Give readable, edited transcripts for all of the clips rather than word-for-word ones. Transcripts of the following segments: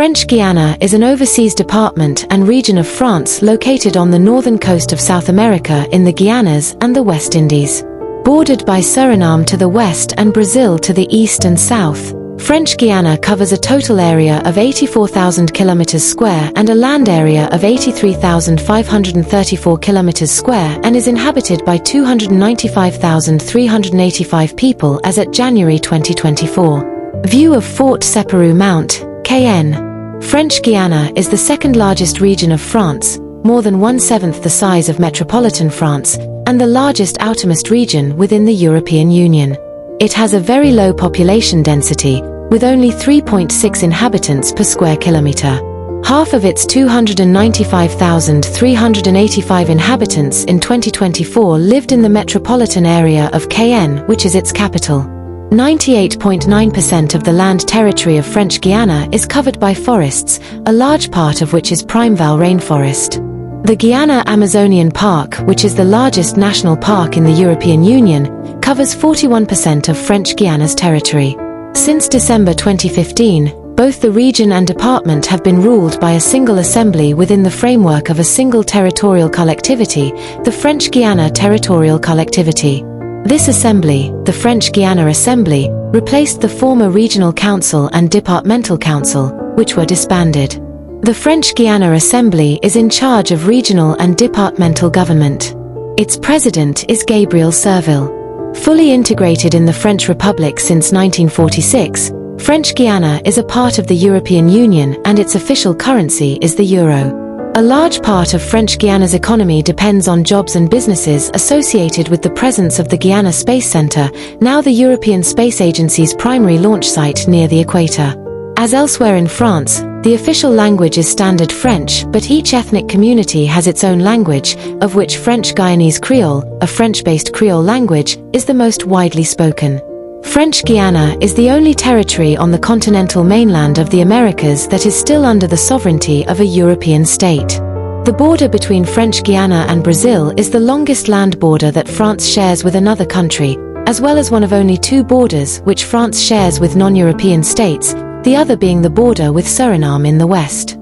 French Guiana is an overseas department and region of France located on the northern coast of South America in the Guianas and the West Indies. Bordered by Suriname to the west and Brazil to the east and south, French Guiana covers a total area of 84,000 km square and a land area of 83,534 km square and is inhabited by 295,385 people as at January 2024. View of Fort Seperou Mount, KN. French Guiana is the second largest region of France, more than 1/7 the size of metropolitan France, and the largest outermost region within the European Union. It has a very low population density, with only 3.6 inhabitants per square kilometre. Half of its 295,385 inhabitants in 2024 lived in the metropolitan area of KN, which is its capital. 98.9% of the land territory of French Guiana is covered by forests, a large part of which is primeval rainforest. The Guiana Amazonian Park, which is the largest national park in the European Union, covers 41% of French Guiana's territory. Since December 2015, both the region and department have been ruled by a single assembly within the framework of a single territorial collectivity, the French Guiana Territorial Collectivity. This assembly, the French Guiana Assembly, replaced the former Regional Council and Departmental Council, which were disbanded. The French Guiana Assembly is in charge of regional and departmental government. Its president is Gabriel Serville. Fully integrated in the French Republic since 1946, French Guiana is a part of the European Union and its official currency is the euro. A large part of French Guiana's economy depends on jobs and businesses associated with the presence of the Guiana Space Centre, now the European Space Agency's primary launch site near the equator. As elsewhere in France, the official language is Standard French, but each ethnic community has its own language, of which French Guyanese Creole, a French-based Creole language, is the most widely spoken. French Guiana is the only territory on the continental mainland of the Americas that is still under the sovereignty of a European state. The border between French Guiana and Brazil is the longest land border that France shares with another country, as well as one of only two borders which France shares with non-European states, the other being the border with Suriname in the west.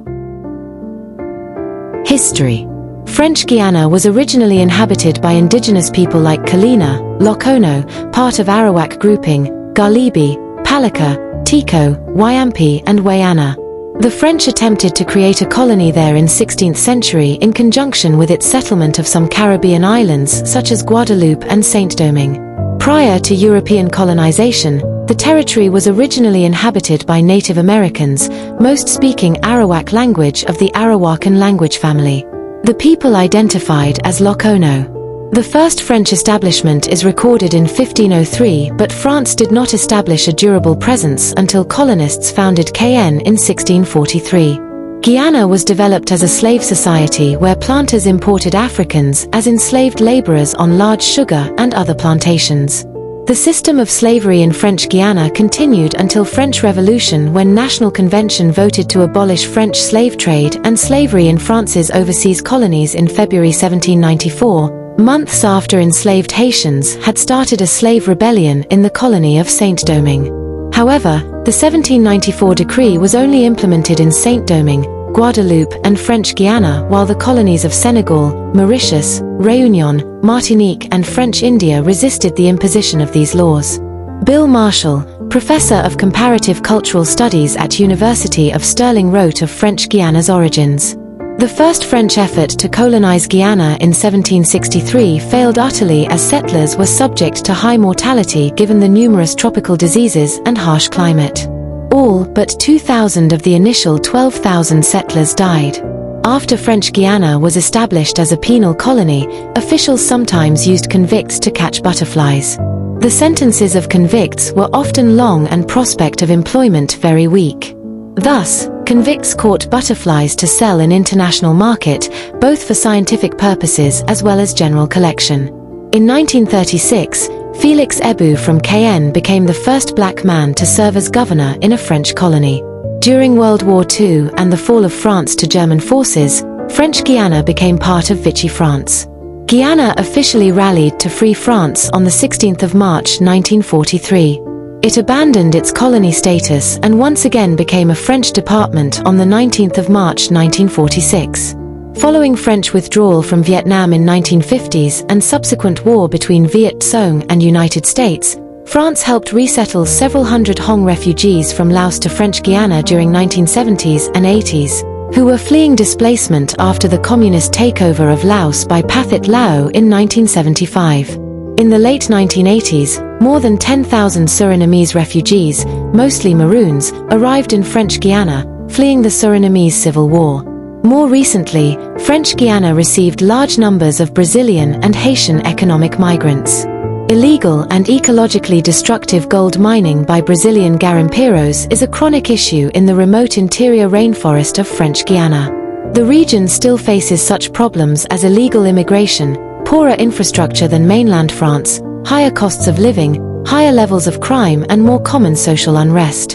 History. French Guiana was originally inhabited by indigenous people like Kalina, Lokono, part of Arawak grouping, Galibi, Palika, Tico, Wayampi and Wayana. The French attempted to create a colony there in 16th century in conjunction with its settlement of some Caribbean islands such as Guadeloupe and Saint-Domingue. Prior to European colonization, the territory was originally inhabited by Native Americans, most speaking Arawak language of the Arawakan language family. The people identified as Lokono. The first French establishment is recorded in 1503, but France did not establish a durable presence until colonists founded KN in 1643. Guiana was developed as a slave society where planters imported Africans as enslaved laborers on large sugar and other plantations. The system of slavery in French Guiana continued until French Revolution, when National Convention voted to abolish French slave trade and slavery in France's overseas colonies in February 1794, months after enslaved Haitians had started a slave rebellion in the colony of Saint-Domingue. However, the 1794 decree was only implemented in Saint-Domingue, Guadeloupe and French Guiana, while the colonies of Senegal, Mauritius, Réunion, Martinique and French India resisted the imposition of these laws. Bill Marshall, professor of comparative cultural studies at University of Stirling, wrote of French Guiana's origins. The first French effort to colonize Guiana in 1763 failed utterly as settlers were subject to high mortality given the numerous tropical diseases and harsh climate. All but 2,000 of the initial 12,000 settlers died. After French Guiana was established as a penal colony, officials sometimes used convicts to catch butterflies. The sentences of convicts were often long and prospect of employment very weak. Thus, convicts caught butterflies to sell in international market, both for scientific purposes as well as general collection. In 1936, Félix Ebou from KN became the first black man to serve as governor in a French colony. During World War II and the fall of France to German forces, French Guiana became part of Vichy France. Guiana officially rallied to free France on the 16th of March 1943. It abandoned its colony status and once again became a French department on the 19th of March 1946. Following French withdrawal from Vietnam in 1950s and subsequent war between Viet Cong and United States, France helped resettle several hundred Hong refugees from Laos to French Guiana during 1970s and 80s, who were fleeing displacement after the communist takeover of Laos by Pathet Lao in 1975. In the late 1980s, more than 10,000 Surinamese refugees, mostly Maroons, arrived in French Guiana, fleeing the Surinamese Civil War. More recently, French Guiana received large numbers of Brazilian and Haitian economic migrants. Illegal and ecologically destructive gold mining by Brazilian garimpeiros is a chronic issue in the remote interior rainforest of French Guiana. The region still faces such problems as illegal immigration, poorer infrastructure than mainland France, higher costs of living, higher levels of crime and more common social unrest.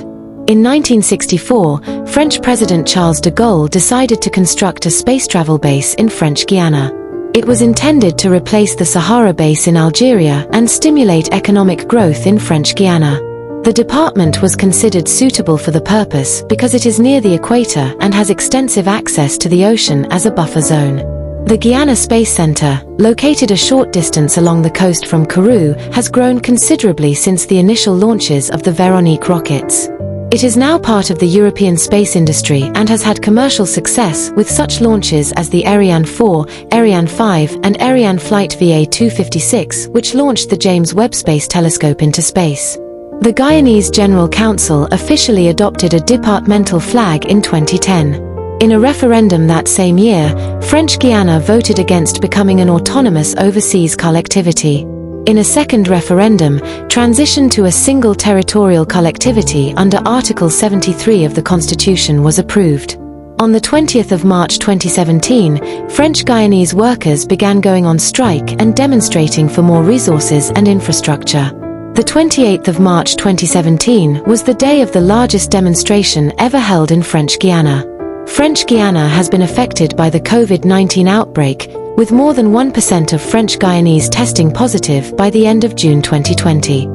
In 1964, French President Charles de Gaulle decided to construct a space travel base in French Guiana. It was intended to replace the Sahara base in Algeria and stimulate economic growth in French Guiana. The department was considered suitable for the purpose because it is near the equator and has extensive access to the ocean as a buffer zone. The Guiana Space Center, located a short distance along the coast from Kourou, has grown considerably since the initial launches of the Véronique rockets. It is now part of the European space industry and has had commercial success with such launches as the Ariane 4, Ariane 5 and Ariane Flight VA-256, which launched the James Webb Space Telescope into space. The Guyanese General Council officially adopted a departmental flag in 2010. In a referendum that same year, French Guiana voted against becoming an autonomous overseas collectivity. In a second referendum, transition to a single territorial collectivity under Article 73 of the Constitution was approved. On the 20th of March 2017, French Guyanese workers began going on strike and demonstrating for more resources and infrastructure. The 28th of March 2017 was the day of the largest demonstration ever held in French Guiana. French Guiana has been affected by the COVID-19 outbreak, with more than 1% of French Guyanese testing positive by the end of June 2020.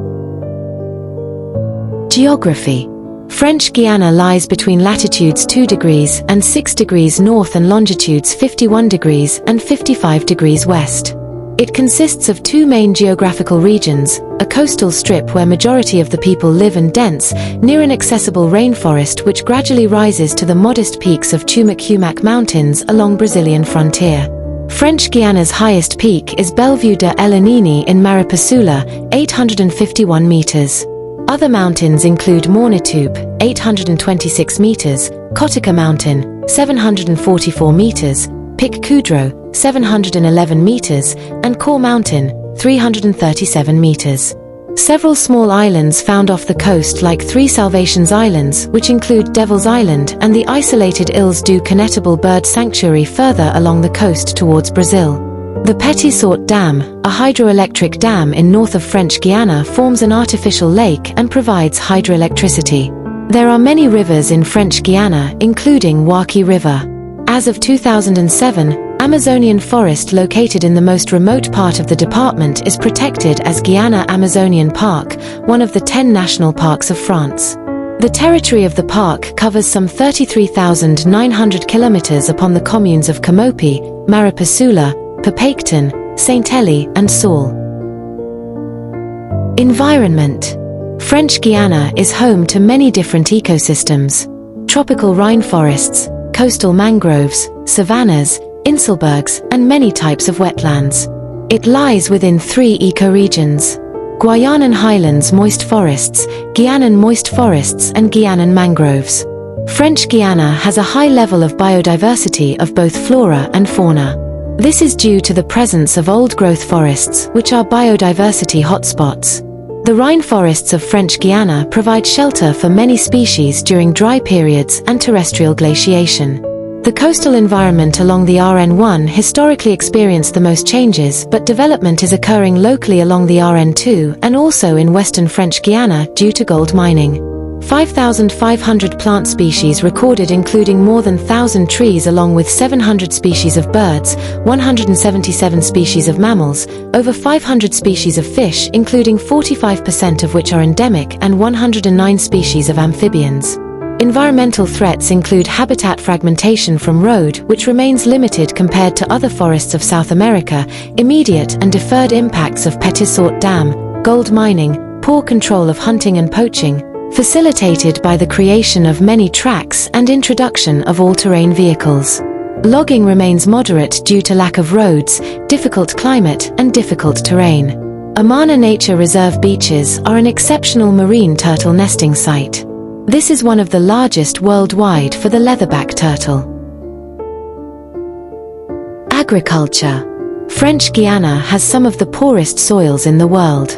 Geography. French Guiana lies between latitudes 2 degrees and 6 degrees north and longitudes 51 degrees and 55 degrees west. It consists of two main geographical regions, a coastal strip where majority of the people live and dense, near an accessible rainforest which gradually rises to the modest peaks of Chumac Mountains along Brazilian frontier. French Guiana's highest peak is Bellevue de Elanini in Maripasula, 851 meters. Other mountains include Mornitube, 826 meters, Kotika Mountain, 744 meters, Pic Coudreau, 711 meters, and Core Mountain, 337 meters. Several small islands found off the coast like Three Salvations Islands, which include Devil's Island, and the isolated Îles du Connétable Bird Sanctuary further along the coast towards Brazil. The Petit Sort Dam, a hydroelectric dam in north of French Guiana, forms an artificial lake and provides hydroelectricity. There are many rivers in French Guiana, including Waki River. As of 2007, Amazonian forest located in the most remote part of the department is protected as Guiana Amazonian Park, one of the 10 national parks of France. The territory of the park covers some 33,900 kilometers upon the communes of Camopi, Maripasula, Papaiqueton, Saint-Elie, and Saul. Environment. French Guiana is home to many different ecosystems: tropical rainforests, coastal mangroves, savannas, inselbergs, and many types of wetlands. It lies within 3 ecoregions: Guianan highlands moist forests, Guianan moist forests, and Guianan mangroves. French Guiana has a high level of biodiversity of both flora and fauna. This is due to the presence of old-growth forests, which are biodiversity hotspots. The rainforests of French Guiana provide shelter for many species during dry periods and terrestrial glaciation. The coastal environment along the RN1 historically experienced the most changes, but development is occurring locally along the RN2 and also in western French Guiana due to gold mining. 5,500 plant species recorded, including more than 1,000 trees, along with 700 species of birds, 177 species of mammals, over 500 species of fish, including 45% of which are endemic, and 109 species of amphibians. Environmental threats include habitat fragmentation from road, which remains limited compared to other forests of South America, immediate and deferred impacts of Petisort Dam, gold mining, poor control of hunting and poaching, facilitated by the creation of many tracks and introduction of all-terrain vehicles. Logging remains moderate due to lack of roads, difficult climate, and difficult terrain. Amana Nature Reserve beaches are an exceptional marine turtle nesting site. This is one of the largest worldwide for the leatherback turtle. Agriculture. French Guiana has some of the poorest soils in the world.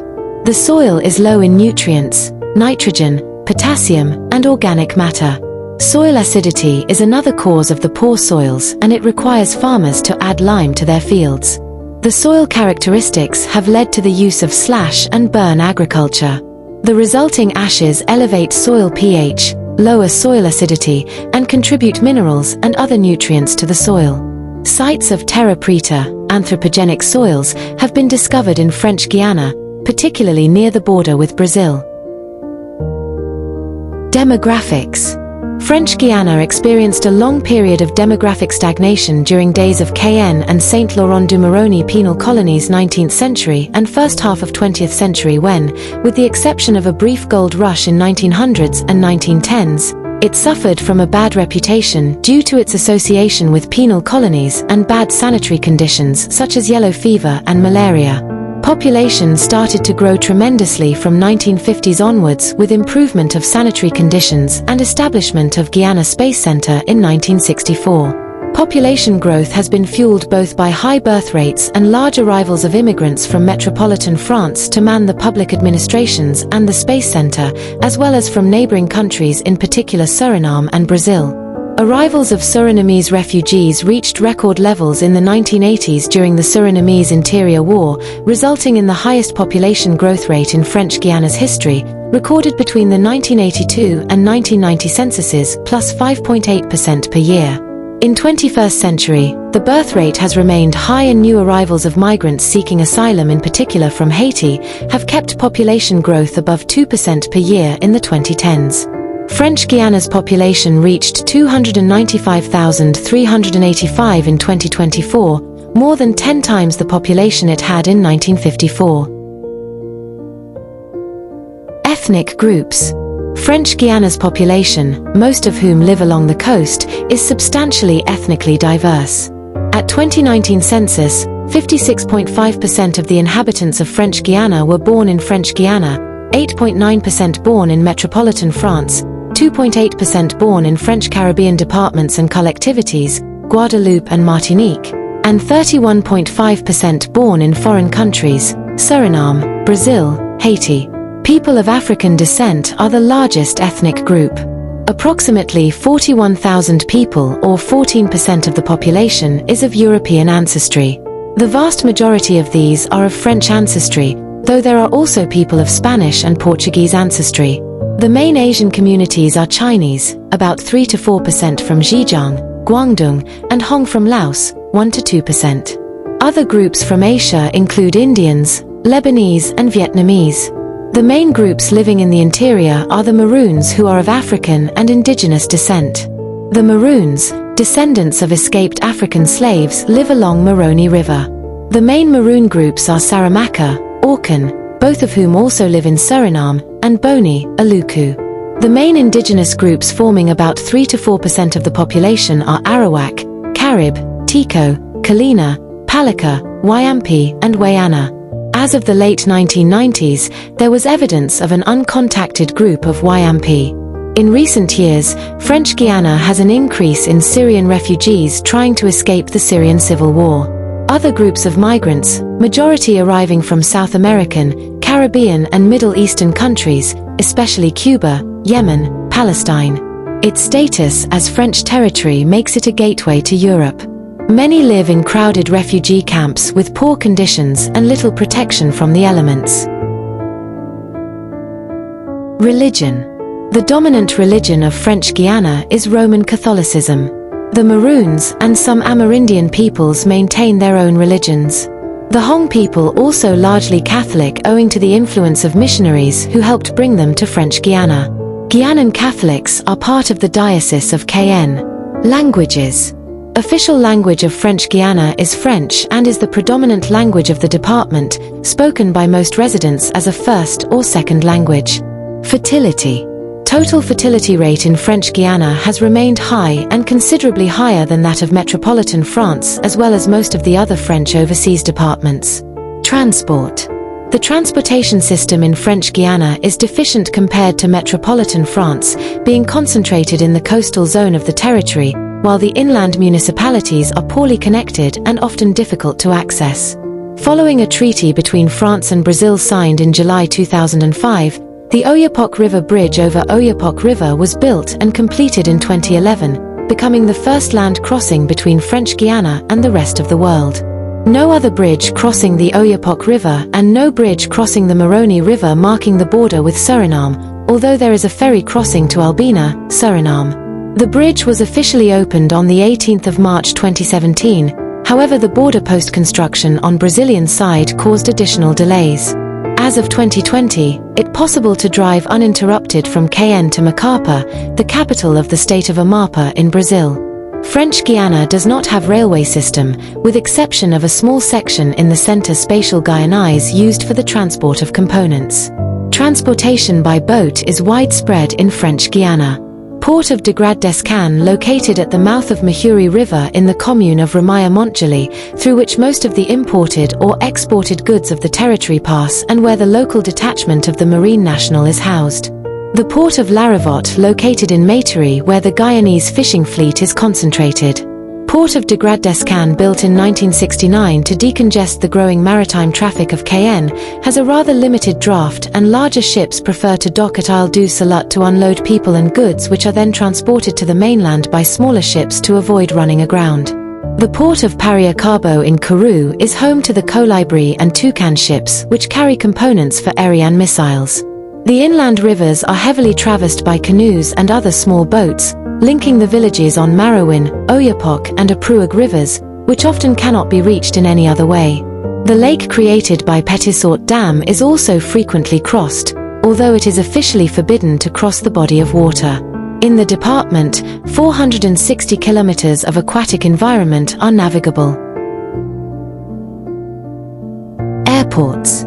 The soil is low in nutrients, nitrogen, potassium, and organic matter. Soil acidity is another cause of the poor soils, and it requires farmers to add lime to their fields. The soil characteristics have led to the use of slash and burn agriculture. The resulting ashes elevate soil pH, lower soil acidity, and contribute minerals and other nutrients to the soil. Sites of terra preta, anthropogenic soils, have been discovered in French Guiana, particularly near the border with Brazil. Demographics. French Guiana experienced a long period of demographic stagnation during days of Cayenne and Saint Laurent du Maroni penal colonies 19th century and first half of 20th century when, with the exception of a brief gold rush in 1900s and 1910s, it suffered from a bad reputation due to its association with penal colonies and bad sanitary conditions such as yellow fever and malaria. Population started to grow tremendously from 1950s onwards with improvement of sanitary conditions and establishment of Guiana Space Center in 1964. Population growth has been fueled both by high birth rates and large arrivals of immigrants from metropolitan France to man the public administrations and the Space Center, as well as from neighboring countries, in particular Suriname and Brazil. Arrivals of Surinamese refugees reached record levels in the 1980s during the Surinamese Interior War, resulting in the highest population growth rate in French Guiana's history, recorded between the 1982 and 1990 censuses, plus 5.8% per year. In 21st century, the birth rate has remained high, and new arrivals of migrants seeking asylum, in particular from Haiti, have kept population growth above 2% per year in the 2010s. French Guiana's population reached 295,385 in 2024, more than 10 times the population it had in 1954. Ethnic groups. French Guiana's population, most of whom live along the coast, is substantially ethnically diverse. At 2019 census, 56.5% of the inhabitants of French Guiana were born in French Guiana, 8.9% born in metropolitan France, 2.8% born in French Caribbean departments and collectivities, Guadeloupe and Martinique, and 31.5% born in foreign countries, Suriname, Brazil, Haiti. People of African descent are the largest ethnic group. Approximately 41,000 people, or 14% of the population, is of European ancestry. The vast majority of these are of French ancestry, though there are also people of Spanish and Portuguese ancestry. The main Asian communities are Chinese, about 3 to 4% from Zhejiang, Guangdong, and Hong from Laos, 1 to 2%. Other groups from Asia include Indians, Lebanese, and Vietnamese. The main groups living in the interior are the Maroons, who are of African and indigenous descent. The Maroons, descendants of escaped African slaves, live along Moroni River. The main Maroon groups are Saramacca, Orkan, both of whom also live in Suriname, and Boni, Aluku. The main indigenous groups forming about 3 to 4% of the population are Arawak, Carib, Tico, Kalina, Palika, Wayampi, and Wayana. As of the late 1990s, there was evidence of an uncontacted group of Wayampi. In recent years, French Guiana has an increase in Syrian refugees trying to escape the Syrian civil war. Other groups of migrants, majority arriving from South American, Caribbean and Middle Eastern countries, especially Cuba, Yemen, Palestine. Its status as French territory makes it a gateway to Europe. Many live in crowded refugee camps with poor conditions and little protection from the elements. Religion. The dominant religion of French Guiana is Roman Catholicism. The Maroons and some Amerindian peoples maintain their own religions. The Hong people also largely Catholic owing to the influence of missionaries who helped bring them to French Guiana. Guianan Catholics are part of the Diocese of Cayenne. Languages. Official language of French Guiana is French and is the predominant language of the department, spoken by most residents as a first or second language. Fertility. Total fertility rate in French Guiana has remained high and considerably higher than that of metropolitan France as well as most of the other French overseas departments. Transport. The transportation system in French Guiana is deficient compared to metropolitan France, being concentrated in the coastal zone of the territory, while the inland municipalities are poorly connected and often difficult to access. Following a treaty between France and Brazil signed in July 2005, the Oyapock River Bridge over Oyapock River was built and completed in 2011, becoming the first land crossing between French Guiana and the rest of the world. No other bridge crossing the Oyapock River and no bridge crossing the Moroni River marking the border with Suriname, although there is a ferry crossing to Albina, Suriname. The bridge was officially opened on the 18th of March 2017, however the border post construction on Brazilian side caused additional delays. As of 2020, it's possible to drive uninterrupted from Cayenne to Macapa, the capital of the state of Amapa in Brazil. French Guiana does not have railway system, with exception of a small section in the Centre Spatial Guyanais used for the transport of components. Transportation by boat is widespread in French Guiana. Port of de Grad-Descan located at the mouth of Mahuri River in the commune of Ramaya-Montjoli, through which most of the imported or exported goods of the territory pass and where the local detachment of the Marine National is housed. The port of La Revotte located in Mayteri where the Guyanese fishing fleet is concentrated. Port of de Grad-Descan built in 1969 to decongest the growing maritime traffic of Cayenne, has a rather limited draft and larger ships prefer to dock at Isle du Salut to unload people and goods which are then transported to the mainland by smaller ships to avoid running aground. The port of Pariacabo in Kourou is home to the Colibri and Toucan ships which carry components for Ariane missiles. The inland rivers are heavily traversed by canoes and other small boats, linking the villages on Marouin, Oyapock and Aprouig rivers, which often cannot be reached in any other way. The lake created by Petitsorte Dam is also frequently crossed, although it is officially forbidden to cross the body of water. In the department, 460 kilometers of aquatic environment are navigable. Airports.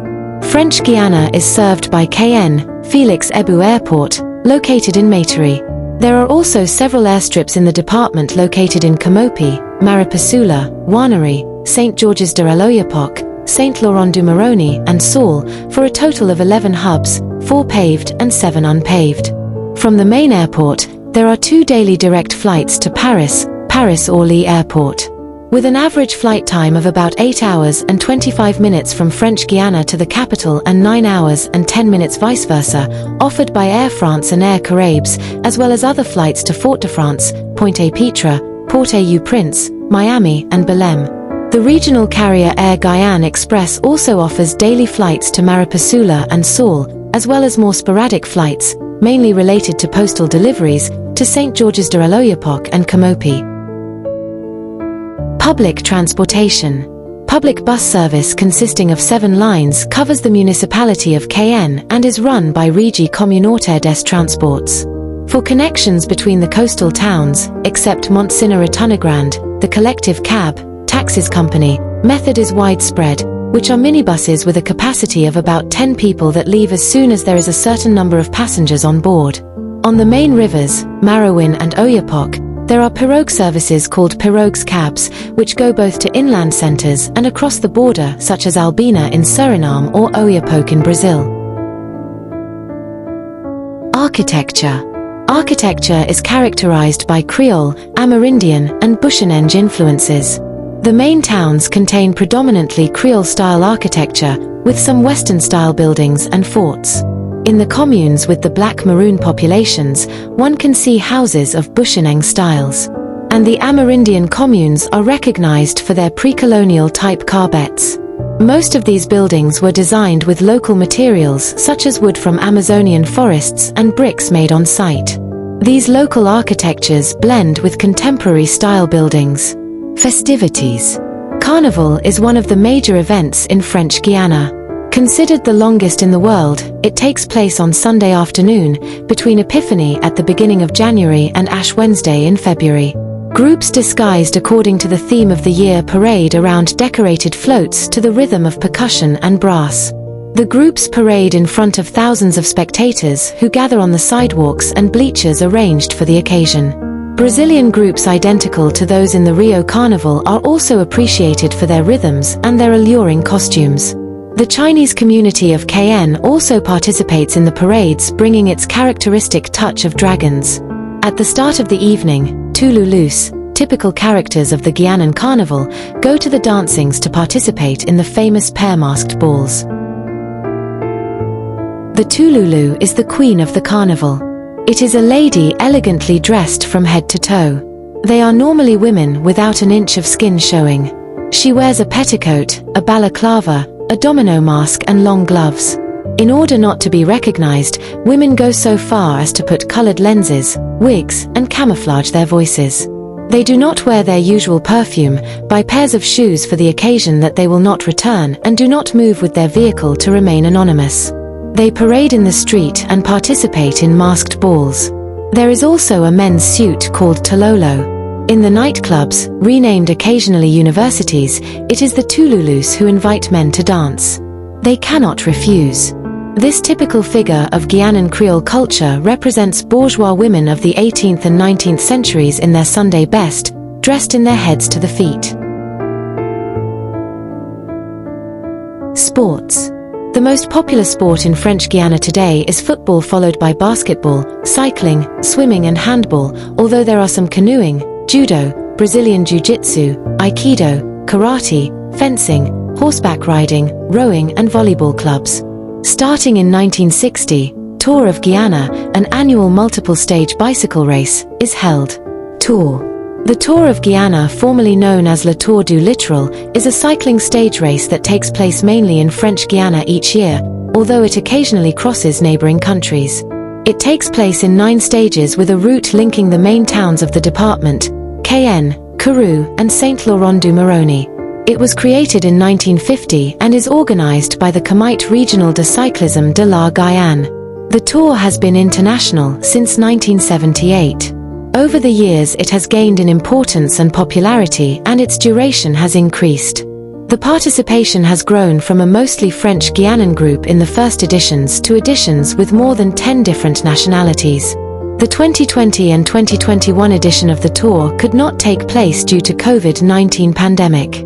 French Guiana is served by Cayenne, Félix Ebou Airport, located in Mayteri. There are also several airstrips in the department located in Camopi, Maripasula, Wanneroo, St. Georges de l'Oyapock, St. Laurent du Maroni and Saul, for a total of 11 hubs, 4 paved and 7 unpaved. From the main airport, there are 2 daily direct flights to Paris-Orly Airport. With an average flight time of about 8 hours and 25 minutes from French Guiana to the capital and 9 hours and 10 minutes vice versa, offered by Air France and Air Caraïbes, as well as other flights to Fort-de-France, Pointe-à-Pitre, Port-au-Prince, Miami and Belém. The regional carrier Air Guyane Express also offers daily flights to Maripasula and Saul, as well as more sporadic flights, mainly related to postal deliveries, to St. Georges de l'Oyapock and Camopi. Public transportation. Public bus service consisting of 7 lines covers the municipality of Cayenne and is run by Régie Communautaire des Transports. For connections between the coastal towns, except Mont-Sinner-et-Tunegrand, the collective cab, taxis company, method is widespread, which are minibuses with a capacity of about 10 people that leave as soon as there is a certain number of passengers on board. On the main rivers, Marouin and Oyapock, there are pirogue services called pirogues cabs, which go both to inland centers and across the border, such as Albina in Suriname or Oiapoque in Brazil. Architecture. Architecture is characterized by Creole, Amerindian, and Bushanenge influences. The main towns contain predominantly Creole-style architecture, with some Western-style buildings and forts. In the communes with the black maroon populations, one can see houses of Bushanenge styles. And the Amerindian communes are recognized for their pre-colonial type carbettes. Most of these buildings were designed with local materials such as wood from Amazonian forests and bricks made on site. These local architectures blend with contemporary style buildings. Festivities. Carnival is one of the major events in French Guiana. Considered the longest in the world, it takes place on Sunday afternoon, between Epiphany at the beginning of January and Ash Wednesday in February. Groups disguised according to the theme of the year parade around decorated floats to the rhythm of percussion and brass. The groups parade in front of thousands of spectators who gather on the sidewalks and bleachers arranged for the occasion. Brazilian groups identical to those in the Rio Carnival are also appreciated for their rhythms and their alluring costumes. The Chinese community of Cayenne also participates in the parades, bringing its characteristic touch of dragons. At the start of the evening, Tululus, typical characters of the Guianan Carnival, go to the dancings to participate in the famous pair-masked balls. The Tululu is the queen of the carnival. It is a lady elegantly dressed from head to toe. They are normally women without an inch of skin showing. She wears a petticoat, a balaclava, a domino mask and long gloves. In order not to be recognized, women go so far as to put colored lenses, wigs, and camouflage their voices. They do not wear their usual perfume, buy pairs of shoes for the occasion that they will not return, and do not move with their vehicle to remain anonymous. They parade in the street and participate in masked balls. There is also a men's suit called tololo. In the nightclubs, renamed occasionally universities, it is the Tululus who invite men to dance. They cannot refuse. This typical figure of Guianan Creole culture represents bourgeois women of the 18th and 19th centuries in their Sunday best, dressed in their heads to the feet. Sports. The most popular sport in French Guiana today is football, followed by basketball, cycling, swimming and handball, although there are some canoeing, judo, Brazilian jiu-jitsu, aikido, karate, fencing, horseback riding, rowing and volleyball clubs. Starting in 1960, Tour of Guiana, an annual multiple-stage bicycle race, is held. Tour. The Tour of Guiana, formerly known as Le Tour du Littoral, is a cycling stage race that takes place mainly in French Guiana each year, although it occasionally crosses neighboring countries. It takes place in 9 stages with a route linking the main towns of the department, Cayenne, Kourou, and Saint-Laurent-du-Maroni. It was created in 1950 and is organized by the Comité Régional de Cyclisme de la Guyane. The tour has been international since 1978. Over the years it has gained in importance and popularity, and its duration has increased. The participation has grown from a mostly French Guianan group in the first editions to editions with more than 10 different nationalities. The 2020 and 2021 edition of the tour could not take place due to COVID-19 pandemic.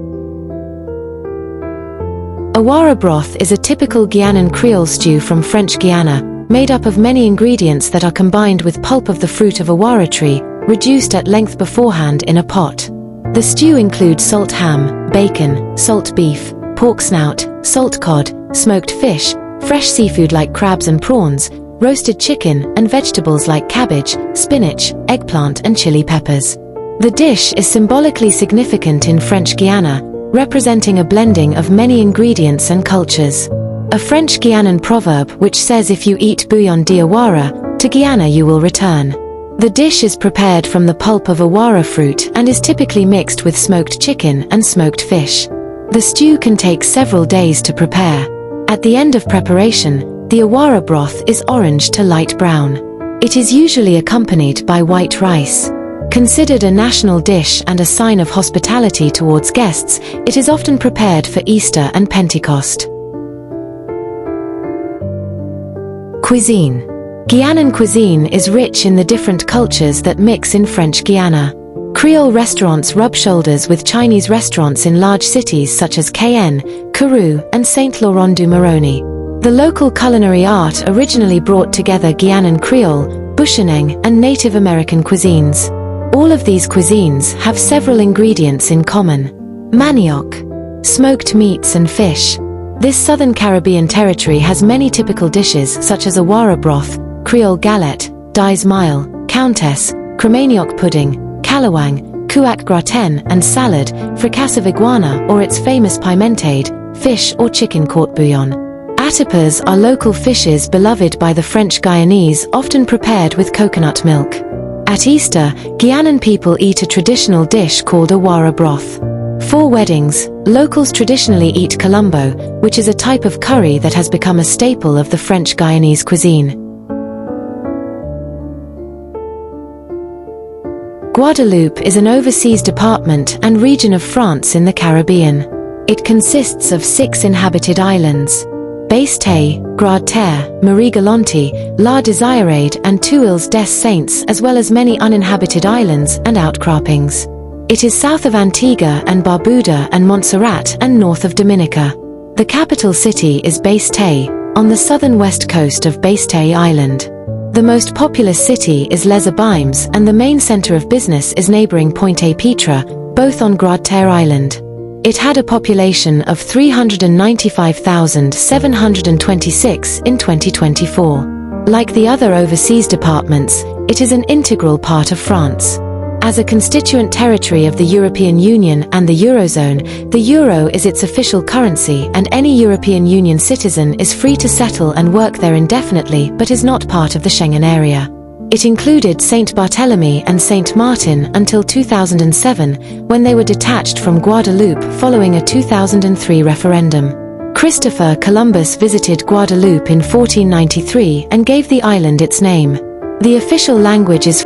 Awara broth is a typical Guianan Creole stew from French Guiana, made up of many ingredients that are combined with pulp of the fruit of awara tree, reduced at length beforehand in a pot. The stew includes salt ham, bacon, salt beef, pork snout, salt cod, smoked fish, fresh seafood like crabs and prawns, roasted chicken, and vegetables like cabbage, spinach, eggplant and chili peppers. The dish is symbolically significant in French Guiana, representing a blending of many ingredients and cultures. A French Guianan proverb which says if you eat bouillon d'awara, to Guiana you will return. The dish is prepared from the pulp of awara fruit and is typically mixed with smoked chicken and smoked fish. The stew can take several days to prepare. At the end of preparation, the awara broth is orange to light brown. It is usually accompanied by white rice. Considered a national dish and a sign of hospitality towards guests, it is often prepared for Easter and Pentecost. Cuisine. Guianan cuisine is rich in the different cultures that mix in French Guiana. Creole restaurants rub shoulders with Chinese restaurants in large cities such as Cayenne, Kourou, and Saint-Laurent-du-Maroni. The local culinary art originally brought together Guianan Creole, Bushaneng, and Native American cuisines. All of these cuisines have several ingredients in common. Manioc. Smoked meats and fish. This southern Caribbean territory has many typical dishes such as awara broth, Creole galette, dies mile, countess, cremaniok pudding, kalawang, couac gratin and salad, fricasse of iguana or its famous pimentade, fish or chicken court bouillon. Attipas are local fishes beloved by the French Guyanese, often prepared with coconut milk. At Easter, Guianan people eat a traditional dish called a wara broth. For weddings, locals traditionally eat colombo, which is a type of curry that has become a staple of the French Guyanese cuisine. Guadeloupe is an overseas department and region of France in the Caribbean. It consists of 6 inhabited islands: Basse-Terre, Grande-Terre, Marie-Galante, La Désirade and Two Îles des Saints, as well as many uninhabited islands and outcroppings. It is south of Antigua and Barbuda and Montserrat and north of Dominica. The capital city is Basse-Terre, on the southern west coast of Basse-Terre Island. The most populous city is Les Abymes, and the main center of business is neighboring Pointe-à-Pitre, both on Grande-Terre Island. It had a population of 395,726 in 2024. Like the other overseas departments, it is an integral part of France. As a constituent territory of the European Union and the Eurozone, the euro is its official currency, and any European Union citizen is free to settle and work there indefinitely, but is not part of the Schengen area. It included Saint Barthélemy and Saint Martin until 2007, when they were detached from Guadeloupe following a 2003 referendum. Christopher Columbus visited Guadeloupe in 1493 and gave the island its name. The official language is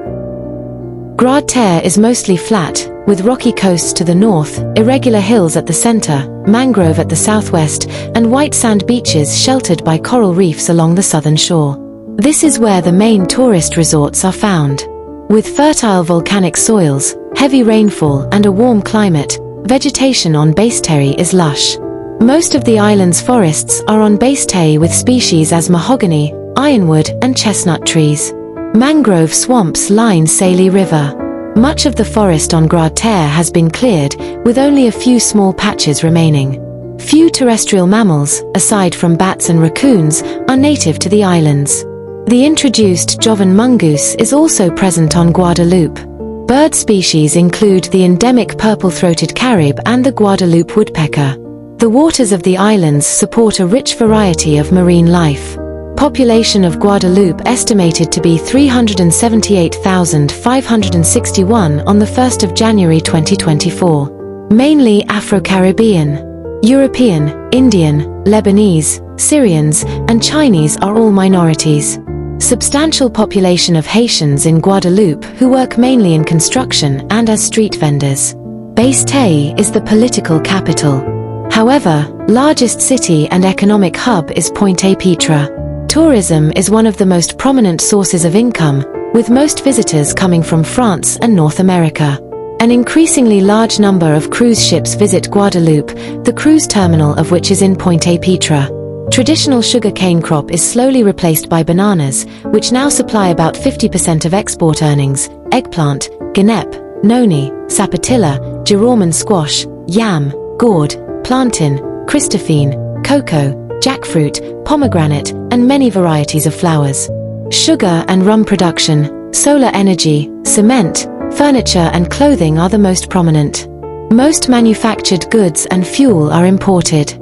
Grande-Terre is mostly flat, with rocky coasts to the north, irregular hills at the center, mangrove at the southwest, and white sand beaches sheltered by coral reefs along the southern shore. This is where the main tourist resorts are found. With fertile volcanic soils, heavy rainfall, and a warm climate, vegetation on Basse-Terre is lush. Most of the island's forests are on Basse-Terre with species as mahogany, ironwood, and chestnut trees. Mangrove swamps line Salé River. Much of the forest on Grande-Terre has been cleared, with only a few small patches remaining. Few terrestrial mammals, aside from bats and raccoons, are native to the islands. The introduced Jovan mongoose is also present on Guadeloupe. Bird species include the endemic purple-throated carib and the Guadeloupe woodpecker. The waters of the islands support a rich variety of marine life. Population of Guadeloupe estimated to be 378,561 on the 1st of January 2024. Mainly Afro-Caribbean. European, Indian, Lebanese, Syrians, and Chinese are all minorities. Substantial population of Haitians in Guadeloupe who work mainly in construction and as street vendors. Basse-Terre is the political capital. However, largest city and economic hub is Pointe-à-Pitre. Tourism is one of the most prominent sources of income, with most visitors coming from France and North America. An increasingly large number of cruise ships visit Guadeloupe, the cruise terminal of which is in Pointe-à-Pitre. Traditional sugar cane crop is slowly replaced by bananas, which now supply about 50% of export earnings. Eggplant, guênep, noni, sapatilla, Gironman squash, yam, gourd, plantain, Christophine, cocoa, jackfruit, pomegranate, and many varieties of flowers. Sugar and rum production, solar energy, cement, furniture and clothing are the most prominent. Most manufactured goods and fuel are imported.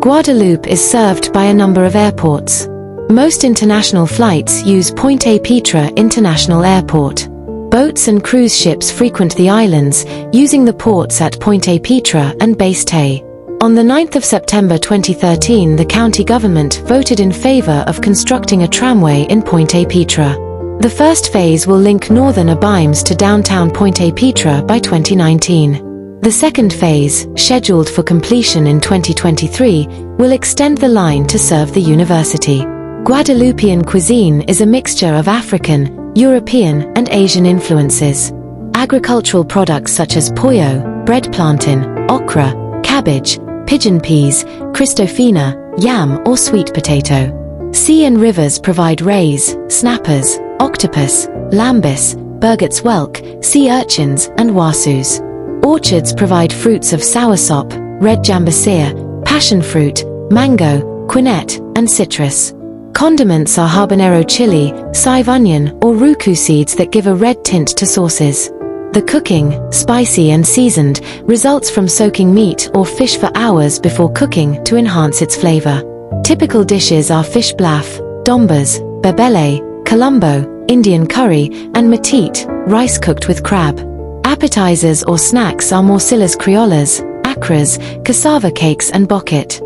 Guadeloupe is served by a number of airports. Most international flights use Pointe-à-Pitre International Airport. Boats and cruise ships frequent the islands, using the ports at Pointe-à-Pitre and Basse-Terre. On the 9th of September 2013, the county government voted in favor of constructing a tramway in Pointe-à-Pitre. The first phase will link northern Abymes to downtown Pointe-à-Pitre by 2019. The second phase, scheduled for completion in 2023, will extend the line to serve the university. Guadeloupean cuisine is a mixture of African, European, and Asian influences. Agricultural products such as pollo, bread plantain, okra, cabbage, pigeon peas, Christophina, yam or sweet potato. Sea and rivers provide rays, snappers, octopus, lambis, Burgett's whelk, sea urchins, and wasus. Orchards provide fruits of soursop, red jambaseer, passion fruit, mango, quinette, and citrus. Condiments are habanero chili, chive onion, or ruku seeds that give a red tint to sauces. The cooking, spicy and seasoned, results from soaking meat or fish for hours before cooking to enhance its flavor. Typical dishes are fish blaf, dombas, bebele, colombo, Indian curry, and matite, rice cooked with crab. Appetizers or snacks are morcillas criollas, acras, cassava cakes and boquete.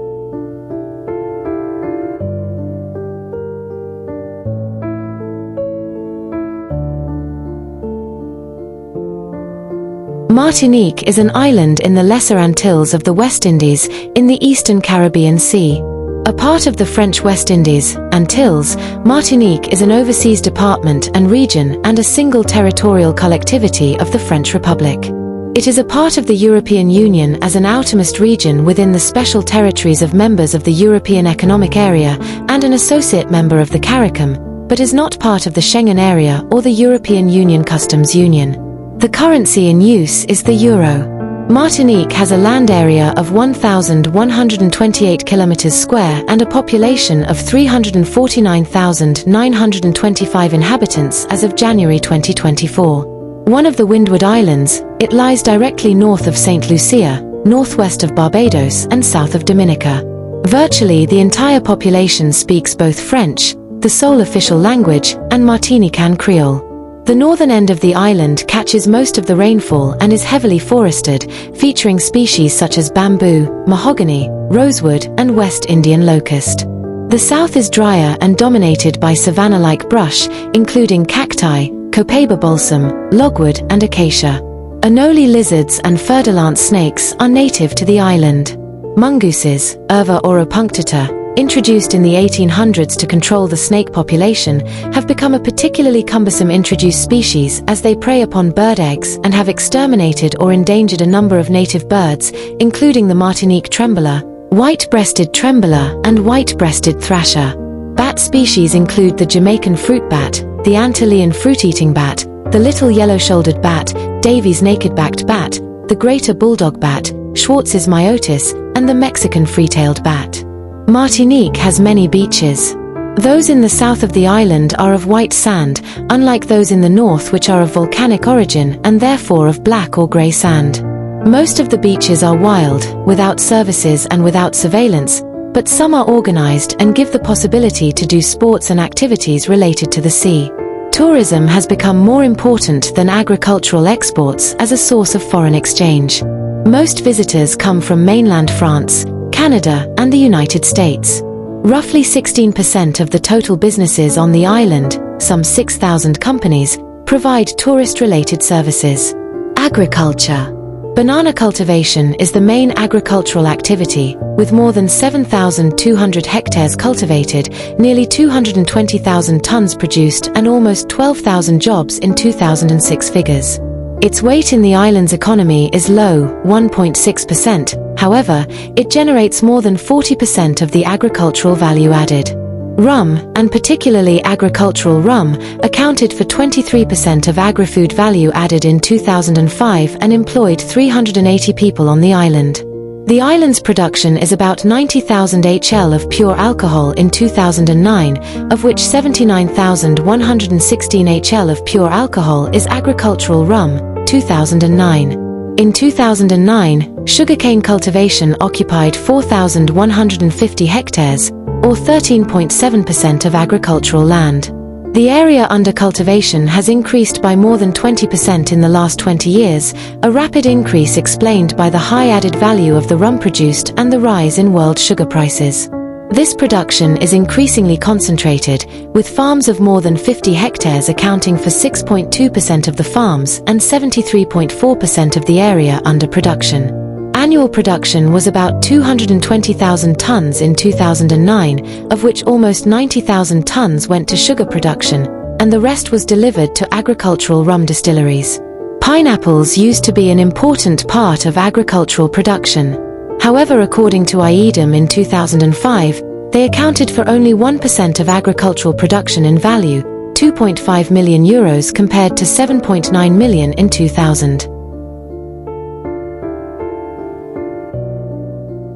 Martinique is an island in the Lesser Antilles of the West Indies, in the eastern Caribbean Sea. A part of the French West Indies, Antilles, Martinique is an overseas department and region and a single territorial collectivity of the French Republic. It is a part of the European Union as an outermost region within the special territories of members of the European Economic Area and an associate member of the CARICOM, but is not part of the Schengen area or the European Union Customs Union. The currency in use is the euro. Martinique has a land area of 1,128 kilometers square and a population of 349,925 inhabitants as of January 2024. One of the Windward Islands, it lies directly north of St. Lucia, northwest of Barbados and south of Dominica. Virtually the entire population speaks both French, the sole official language, and Martinican Creole. The northern end of the island catches most of the rainfall and is heavily forested, featuring species such as bamboo, mahogany, rosewood, and West Indian locust. The south is drier and dominated by savanna-like brush, including cacti, copaiba balsam, logwood, and acacia. Anole lizards and fer-de-lance snakes are native to the island. Mongooses, Urva oropunctata, introduced in the 1800s to control the snake population, have become a particularly cumbersome introduced species as they prey upon bird eggs and have exterminated or endangered a number of native birds, including the Martinique trembler, white-breasted trembler, and white-breasted thrasher. Bat species include the Jamaican fruit bat, the Antillean fruit-eating bat, the little yellow-shouldered bat, Davy's naked-backed bat, the greater bulldog bat, Schwartz's myotis, and the Mexican free-tailed bat. Martinique has many beaches. Those in the south of the island are of white sand, unlike those in the north which are of volcanic origin and therefore of black or grey sand. Most of the beaches are wild, without services and without surveillance, but some are organized and give the possibility to do sports and activities related to the sea. Tourism has become more important than agricultural exports as a source of foreign exchange. Most visitors come from mainland France, Canada, and the United States. Roughly 16% of the total businesses on the island, some 6,000 companies, provide tourist-related services. Agriculture. Banana cultivation is the main agricultural activity, with more than 7,200 hectares cultivated, nearly 220,000 tons produced, and almost 12,000 jobs in 2006 figures. Its weight in the island's economy is low, 1.6%. However, it generates more than 40% of the agricultural value added. Rum, and particularly agricultural rum, accounted for 23% of agri-food value added in 2005 and employed 380 people on the island. The island's production is about 90,000 HL of pure alcohol in 2009, of which 79,116 HL of pure alcohol is agricultural rum, 2009. In 2009, sugarcane cultivation occupied 4,150 hectares, or 13.7% of agricultural land. The area under cultivation has increased by more than 20% in the last 20 years, a rapid increase explained by the high added value of the rum produced and the rise in world sugar prices. This production is increasingly concentrated, with farms of more than 50 hectares accounting for 6.2% of the farms and 73.4% of the area under production. Annual production was about 220,000 tons in 2009, of which almost 90,000 tons went to sugar production, and the rest was delivered to agricultural rum distilleries. Pineapples used to be an important part of agricultural production. However, according to IEDM in 2005, they accounted for only 1% of agricultural production in value, €2.5 million compared to €7.9 million in 2000.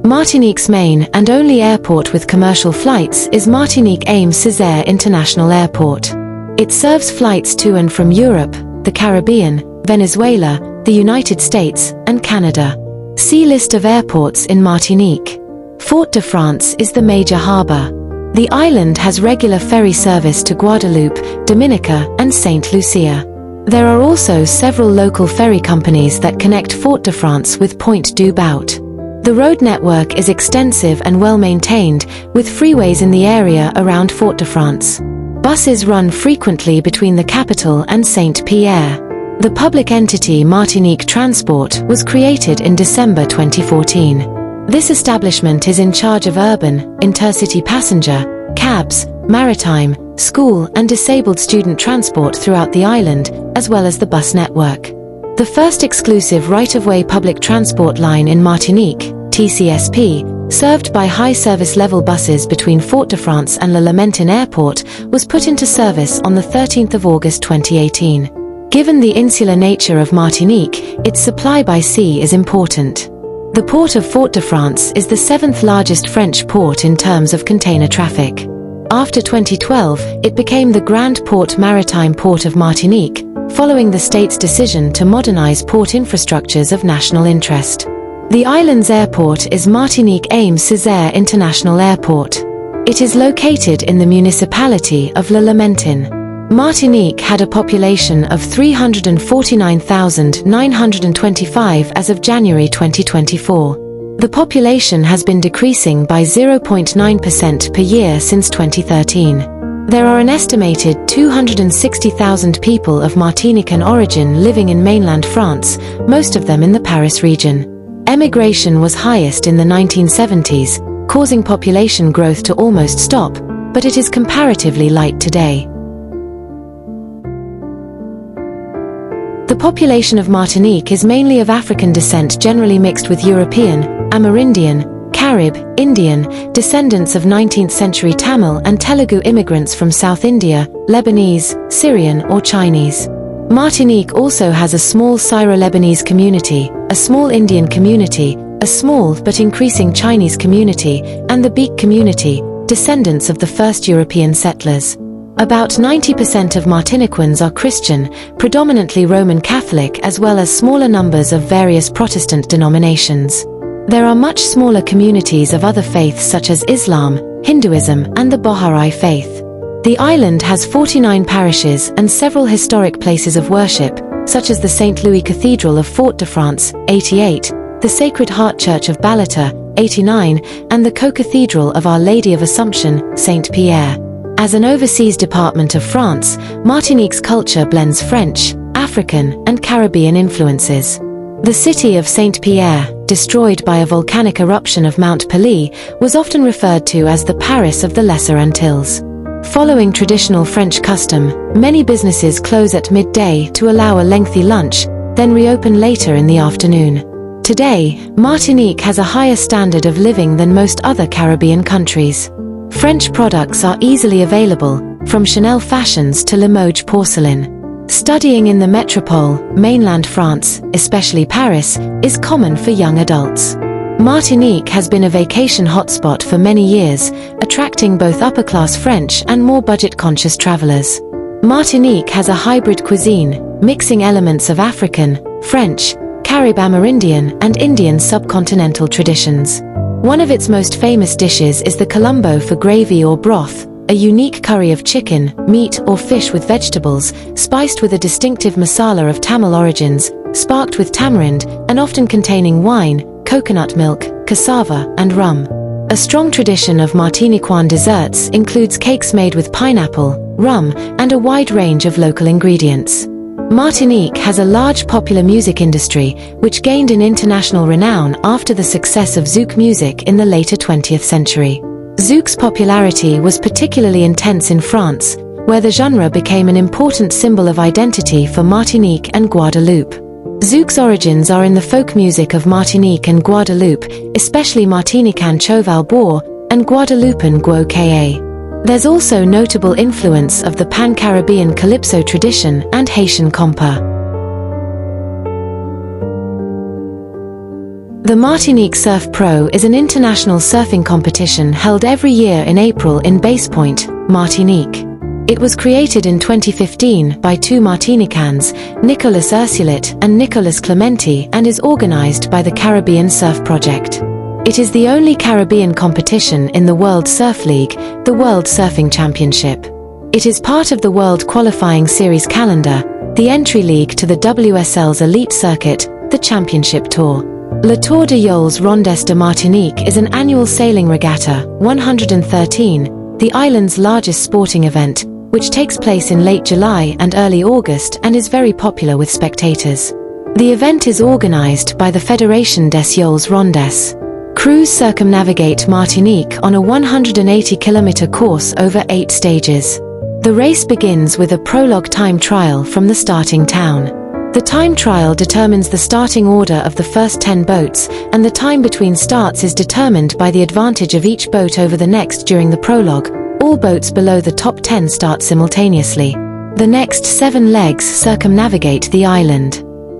Martinique's main and only airport with commercial flights is Martinique-Aime-Césaire International Airport. It serves flights to and from Europe, the Caribbean, Venezuela, the United States, and Canada. See List of airports in Martinique. Fort-de-France is the major harbor. The island has regular ferry service to Guadeloupe, Dominica, and Saint Lucia. There are also several local ferry companies that connect Fort-de-France with Pointe-du-Bout. The road network is extensive and well-maintained, with freeways in the area around Fort-de-France. Buses run frequently between the capital and Saint-Pierre. The public entity Martinique Transport was created in December 2014. This establishment is in charge of urban, intercity passenger, cabs, maritime, school and disabled student transport throughout the island, as well as the bus network. The first exclusive right-of-way public transport line in Martinique, TCSP, served by high service level buses between Fort-de-France and La Lamentin Airport, was put into service on the 13th of August 2018. Given the insular nature of Martinique, its supply by sea is important. The port of Fort-de-France is the 7th largest French port in terms of container traffic. After 2012, it became the Grand Port Maritime Port of Martinique, following the state's decision to modernize port infrastructures of national interest. The island's airport is Martinique-Aime-Césaire International Airport. It is located in the municipality of La Lamentin. Martinique had a population of 349,925 as of January 2024. The population has been decreasing by 0.9% per year since 2013. There are an estimated 260,000 people of Martinican origin living in mainland France, most of them in the Paris region. Emigration was highest in the 1970s, causing population growth to almost stop, but it is comparatively light today. The population of Martinique is mainly of African descent, generally mixed with European, Amerindian, Carib, Indian, descendants of 19th century Tamil and Telugu immigrants from South India, Lebanese, Syrian or Chinese. Martinique also has a small Syro-Lebanese community, a small Indian community, a small but increasing Chinese community, and the Beak community, descendants of the first European settlers. About 90% of Martiniquans are Christian, predominantly Roman Catholic, as well as smaller numbers of various Protestant denominations. There are much smaller communities of other faiths such as Islam, Hinduism, and the Baha'i faith. The island has 49 parishes and several historic places of worship, such as the St. Louis Cathedral of Fort-de-France, 88, the Sacred Heart Church of Balata, 89, and the Co-Cathedral of Our Lady of Assumption, St. Pierre. As an overseas department of France, Martinique's culture blends French, African, and Caribbean influences. The city of St. Pierre, destroyed by a volcanic eruption of Mount Pelée, was often referred to as the Paris of the Lesser Antilles. Following traditional French custom, many businesses close at midday to allow a lengthy lunch, then reopen later in the afternoon. Today, Martinique has a higher standard of living than most other Caribbean countries. French products are easily available, from Chanel fashions to Limoges porcelain. Studying in the metropole, mainland France, especially Paris, is common for young adults. Martinique has been a vacation hotspot for many years, attracting both upper-class French and more budget-conscious travelers. Martinique has a hybrid cuisine, mixing elements of African, French, Carib Amerindian, and Indian subcontinental traditions. One of its most famous dishes is the colombo for gravy or broth, a unique curry of chicken, meat or fish with vegetables, spiced with a distinctive masala of Tamil origins, sparked with tamarind, and often containing wine, coconut milk, cassava, and rum. A strong tradition of Martiniquan desserts includes cakes made with pineapple, rum, and a wide range of local ingredients. Martinique has a large popular music industry, which gained in international renown after the success of zouk music in the later 20th century. Zouk's popularity was particularly intense in France, where the genre became an important symbol of identity for Martinique and Guadeloupe. Zouk's origins are in the folk music of Martinique and Guadeloupe, especially Martinican Choval Bour and Guadeloupean Guo-Ka. There's also notable influence of the Pan-Caribbean Calypso tradition and Haitian compa. The Martinique Surf Pro is an international surfing competition held every year in April in Base Point, Martinique. It was created in 2015 by two Martinicans, Nicolas Ursulit and Nicolas Clementi, and is organized by the Caribbean Surf Project. It is the only Caribbean competition in the World Surf League, the World Surfing Championship. It is part of the World Qualifying Series calendar, the entry league to the WSL's elite circuit, the Championship Tour. Le Tour de Yoles Rondes de Martinique is an annual sailing regatta, 113, the island's largest sporting event, which takes place in late July and early August and is very popular with spectators. The event is organized by the Fédération des Yoles Rondes. Crews circumnavigate Martinique on a 180-kilometer course over 8 stages. The race begins with a prologue time trial from the starting town. The time trial determines the starting order of the first 10 boats, and the time between starts is determined by the advantage of each boat over the next during the prologue. All boats below the top 10 start simultaneously. The next 7 legs circumnavigate the island.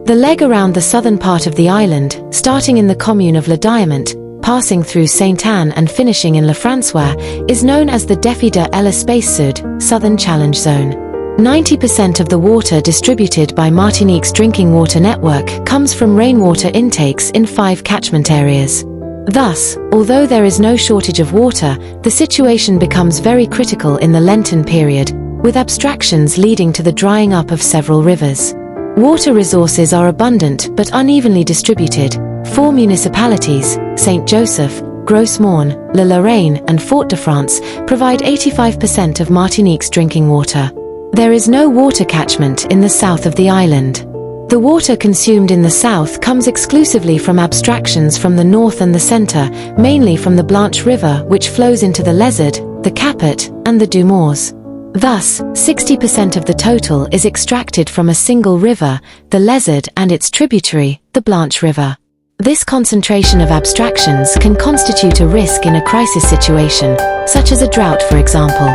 The leg around the southern part of the island, starting in the commune of Le Diamant, passing through Sainte-Anne and finishing in Le François, is known as the Défi de l'Espace Sud, Southern Challenge Zone. 90% of the water distributed by Martinique's drinking water network comes from rainwater intakes in 5 catchment areas. Thus, although there is no shortage of water, the situation becomes very critical in the Lenten period, with abstractions leading to the drying up of several rivers. Water resources are abundant but unevenly distributed. 4 municipalities, Saint-Joseph, Gros-Morne, Le Lorraine, and Fort-de-France, provide 85% of Martinique's drinking water. There is no water catchment in the south of the island. The water consumed in the south comes exclusively from abstractions from the north and the center, mainly from the Blanche River, which flows into the Lézard, the Capet, and the Dumours. Thus, 60% of the total is extracted from a single river, the Lézard, and its tributary, the Blanche River. This concentration of abstractions can constitute a risk in a crisis situation, such as a drought, for example.